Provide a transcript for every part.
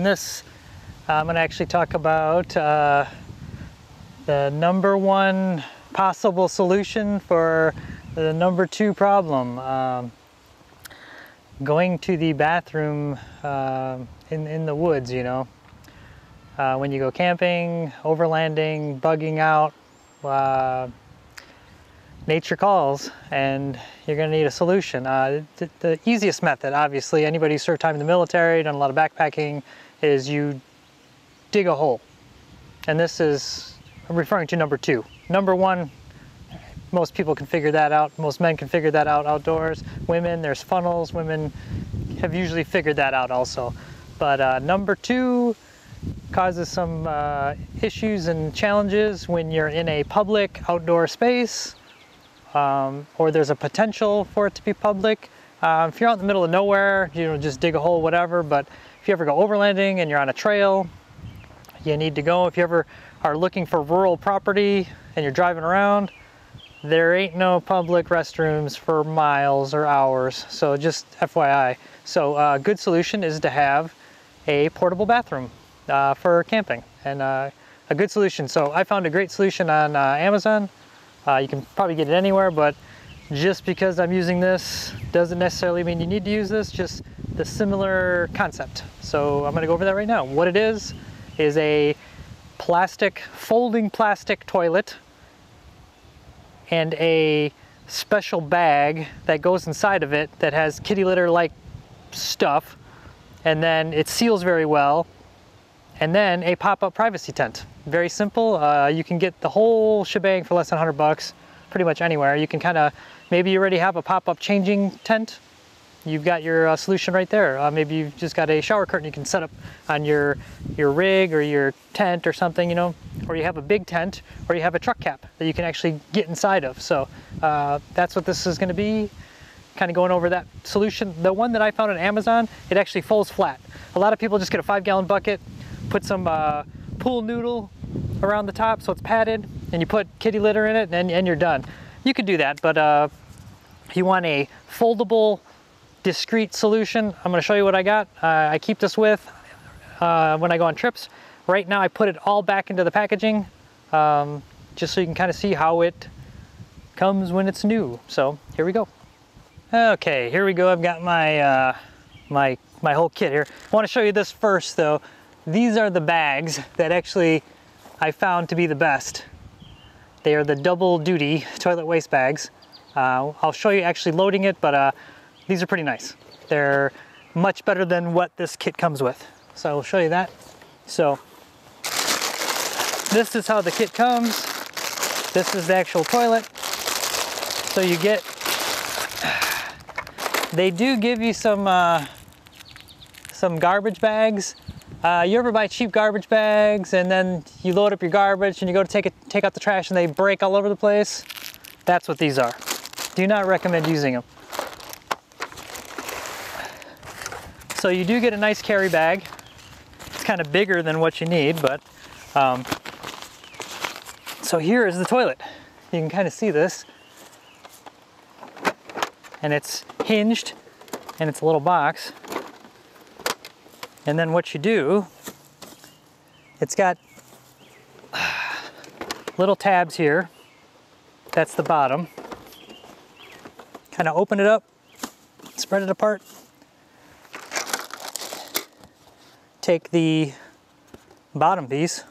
this, I'm going to actually talk about the #1 possible solution for the #2 problem. Going to the bathroom in the woods, you know. When you go camping, overlanding, bugging out, nature calls, and you're going to need a solution. The easiest method, obviously, anybody who served time in the military, done a lot of backpacking, is you dig a hole. And this is, I'm referring to #2. #1, most people can figure that out. Most men can figure that out outdoors. Women, there's funnels. Women have usually figured that out also. But #2 causes some issues and challenges when you're in a public outdoor space, or there's a potential for it to be public. If you're out in the middle of nowhere, you know, just dig a hole, whatever. But if you ever go overlanding and you're on a trail, you need to go. If you ever are looking for rural property and you're driving around, there ain't no public restrooms for miles or hours. So just FYI. So a good solution is to have a portable bathroom for camping, and a good solution. So I found a great solution on Amazon. You can probably get it anywhere, but just because I'm using this doesn't necessarily mean you need to use this, just the similar concept. So I'm gonna go over that right now. What it is a folding plastic toilet and a special bag that goes inside of it that has kitty litter like stuff, and then it seals very well, and then a pop-up privacy tent. Very simple. You can get the whole shebang for less than 100 bucks pretty much anywhere. You can kind of, maybe you already have a pop-up changing tent. You've got your solution right there. Maybe you've just got a shower curtain you can set up on your rig or your tent or something, you know, or you have a big tent, or you have a truck cap that you can actually get inside of. So that's what this is going to be, kind of going over that solution. The one that I found on Amazon, it actually folds flat. A lot of people just get a 5-gallon bucket, put some pool noodle around the top so it's padded, and you put kitty litter in it, and you're done. You could do that, but you want a foldable, discreet solution. I'm going to show you what I got. I keep this with when I go on trips. Right now I put it all back into the packaging, just so you can kind of see how it comes when it's new. So here we go. Okay, here we go. I've got my my whole kit here. I want to show you this first though. These are the bags that actually I found to be the best. They are the double duty toilet waste bags. I'll show you actually loading it, but these are pretty nice. They're much better than what this kit comes with. So I'll show you that. So this is how the kit comes. This is the actual toilet. So you get, they do give you some garbage bags. You ever buy cheap garbage bags and then you load up your garbage and you go to take out the trash and they break all over the place? That's what these are. Do not recommend using them. So you do get a nice carry bag. It's kind of bigger than what you need, but so here is the toilet. You can kind of see this, and it's hinged, and it's a little box. And then what you do, it's got little tabs here. That's the bottom. Kind of open it up, spread it apart. Take the bottom piece,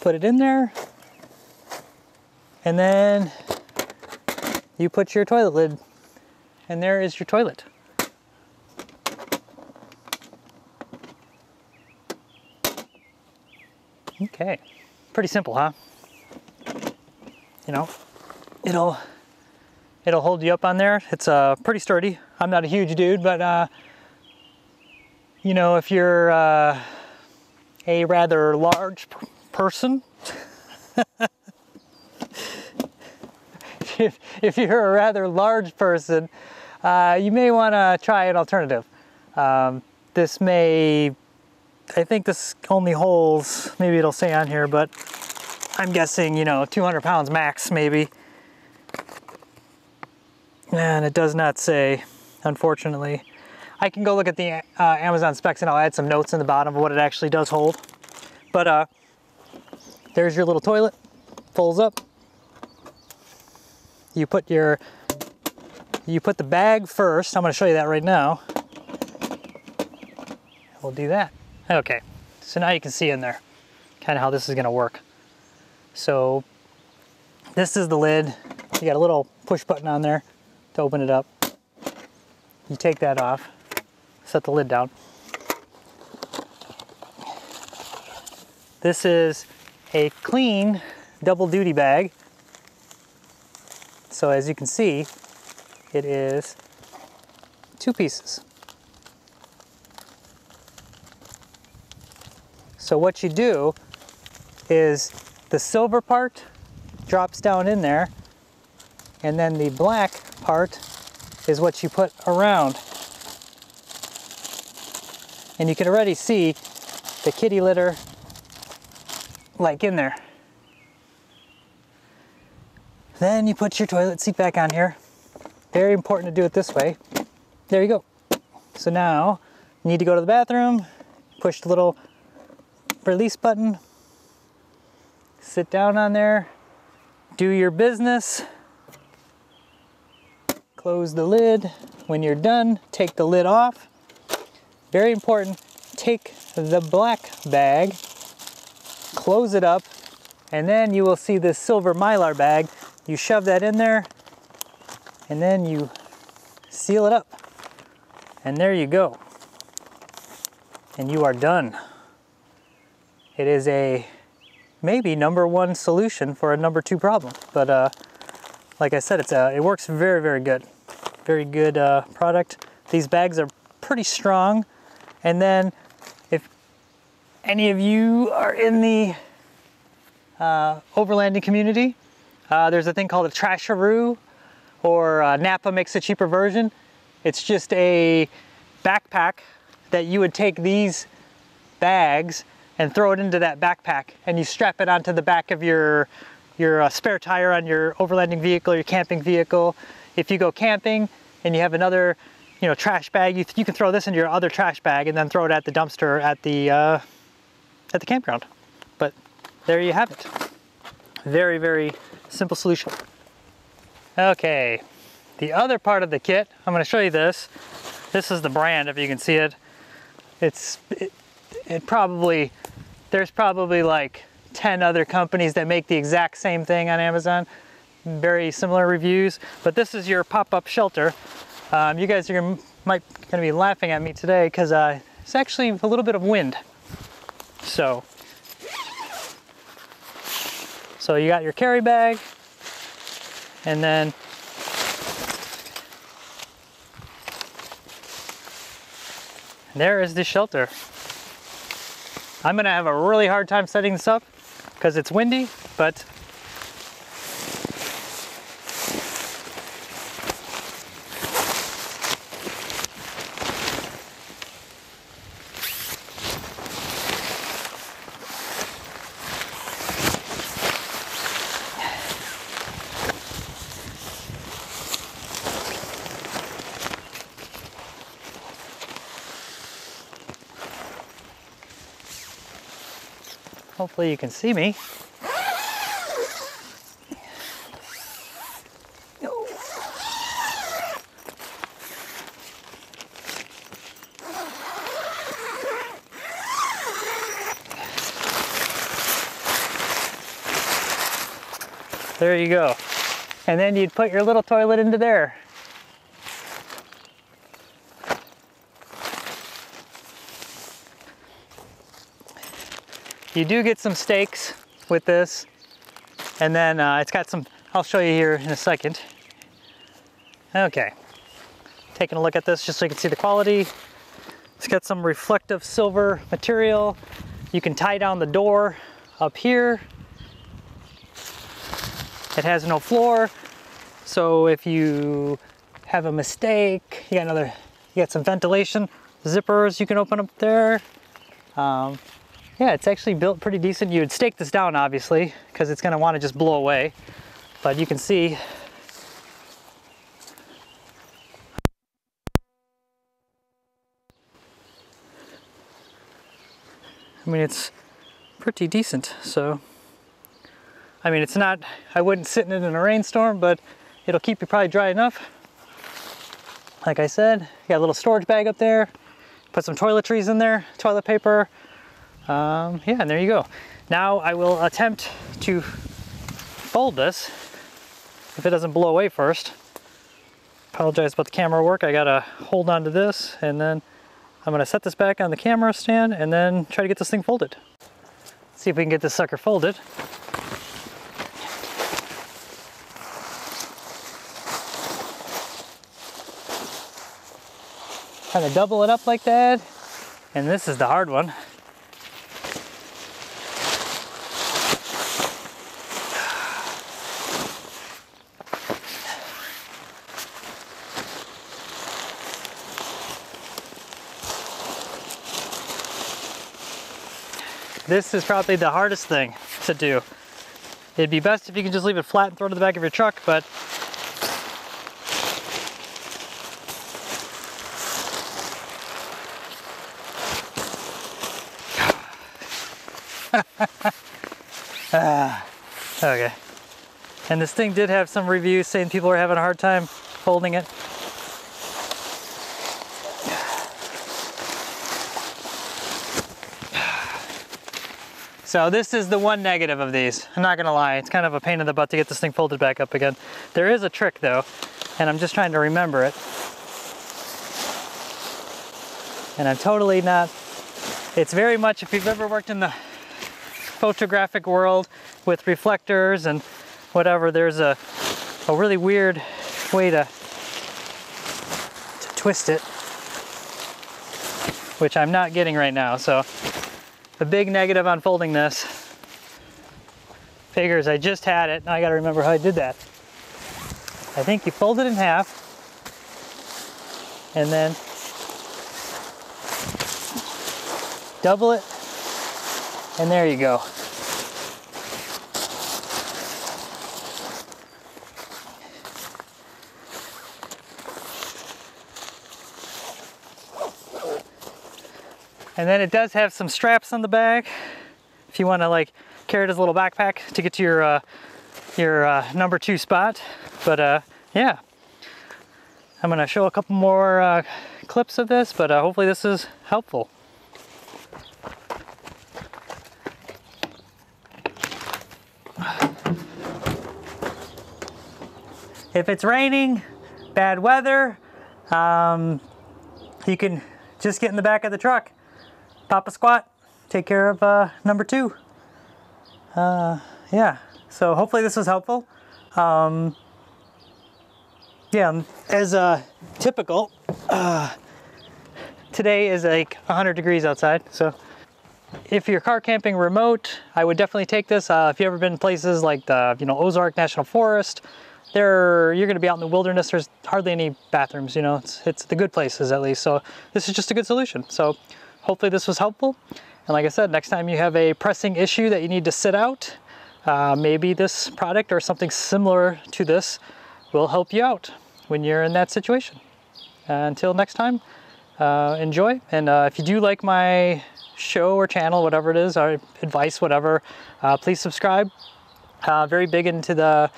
put it in there, and then you put your toilet lid, and there is your toilet. Okay, pretty simple, huh? You know, it'll hold you up on there. It's pretty sturdy. I'm not a huge dude, but you know, if you're a rather large person, if you're a rather large person, you may want to try an alternative. This may, I think this only holds, maybe it'll say on here, but I'm guessing, you know, 200 pounds max, maybe. And it does not say. unfortunately. I can go look at the Amazon specs and I'll add some notes in the bottom of what it actually does hold. But there's your little toilet, folds up. You put the bag first. I'm going to show you that right now. We'll do that. Okay, so now you can see in there kind of how this is going to work. So this is the lid. You got a little push button on there to open it up. You take that off, set the lid down. This is a clean double duty bag. So as you can see, it is 2 pieces. So what you do is the silver part drops down in there, and then the black part is what you put around. And you can already see the kitty litter like in there. Then you put your toilet seat back on here. Very important to do it this way. There you go. So now you need to go to the bathroom, push the little release button, sit down on there, do your business, close the lid. When you're done, take the lid off. Very important, take the black bag, close it up, and then you will see this silver Mylar bag. You shove that in there, and then you seal it up. And there you go. And you are done. It is a maybe #1 solution for a #2 problem. But like I said, it works very, very good. Very good product. These bags are pretty strong. And then if any of you are in the overlanding community, there's a thing called a trasharoo, or Napa makes a cheaper version. It's just a backpack that you would take these bags and throw it into that backpack, and you strap it onto the back of your spare tire on your overlanding vehicle, your camping vehicle. If you go camping and you have another, trash bag, you can throw this into your other trash bag and then throw it at the dumpster at the campground. But there you have it. Very, very simple solution. Okay, the other part of the kit, I'm going to show you this. This is the brand, if you can see it. There's probably like 10 other companies that make the exact same thing on Amazon. Very similar reviews, but this is your pop-up shelter. You guys are might gonna be laughing at me today because it's actually a little bit of wind. So you got your carry bag, and then there is the shelter. I'm gonna have a really hard time setting this up because it's windy, but hopefully you can see me. There you go. And then you'd put your little toilet into there. You do get some stakes with this, and then it's got some, I'll show you here in a second. Okay, taking a look at this just so you can see the quality. It's got some reflective silver material. You can tie down the door up here. It has no floor, so if you have a mistake, you got some ventilation zippers you can open up there. Yeah, it's actually built pretty decent. You would stake this down, obviously, because it's going to want to just blow away. But you can see I mean, it's pretty decent. So, I mean, it's not, I wouldn't sit in it in a rainstorm, but it'll keep you probably dry enough. Like I said, you got a little storage bag up there. Put some toiletries in there, toilet paper. Yeah, and there you go. Now I will attempt to fold this if it doesn't blow away first. Apologize about the camera work. I gotta hold on to this, and then I'm gonna set this back on the camera stand and then try to get this thing folded. See if we can get this sucker folded. Kind of double it up like that, and this is the hard one. This is probably the hardest thing to do. It'd be best if you can just leave it flat and throw it to the back of your truck, but okay. And this thing did have some reviews saying people are having a hard time folding it. So this is the one negative of these. I'm not gonna lie, it's kind of a pain in the butt to get this thing folded back up again. There is a trick though, and I'm just trying to remember it. And I'm totally not, it's very much, if you've ever worked in the photographic world with reflectors and whatever, there's a really weird way to twist it, which I'm not getting right now. So the big negative on folding this, figures I just had it, now I gotta remember how I did that. I think you fold it in half and then double it, and there you go. And then it does have some straps on the back if you want to like carry it as a little backpack to get to your number 2 spot. But yeah, I'm gonna show a couple more clips of this, but hopefully this is helpful. If it's raining, bad weather, you can just get in the back of the truck, pop a squat, take care of number 2. Yeah, so hopefully this was helpful. Yeah, as typical, today is like 100 degrees outside, so if you're car camping remote, I would definitely take this. If you've ever been places like the Ozark National Forest, you're going to be out in the wilderness. There's hardly any bathrooms, it's the good places at least. So this is just a good solution. So hopefully this was helpful. And like I said, next time you have a pressing issue that you need to sit out, maybe this product or something similar to this will help you out when you're in that situation. Until next time, enjoy. And if you do like my show or channel, whatever it is, or advice, whatever, please subscribe. Very big into the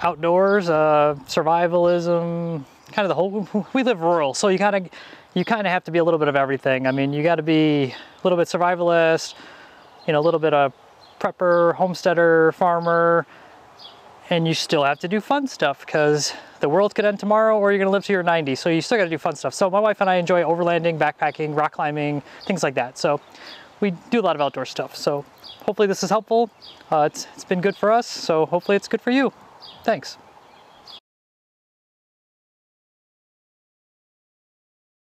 outdoors, survivalism, kind of the whole, we live rural, so you kind of have to be a little bit of everything. I mean, you got to be a little bit survivalist, a little bit of prepper, homesteader, farmer, and you still have to do fun stuff because the world could end tomorrow or you're going to live to your 90, so you still got to do fun stuff. So my wife and I enjoy overlanding, backpacking, rock climbing, things like that. So we do a lot of outdoor stuff. So hopefully this is helpful. It's been good for us, so hopefully it's good for you. Thanks.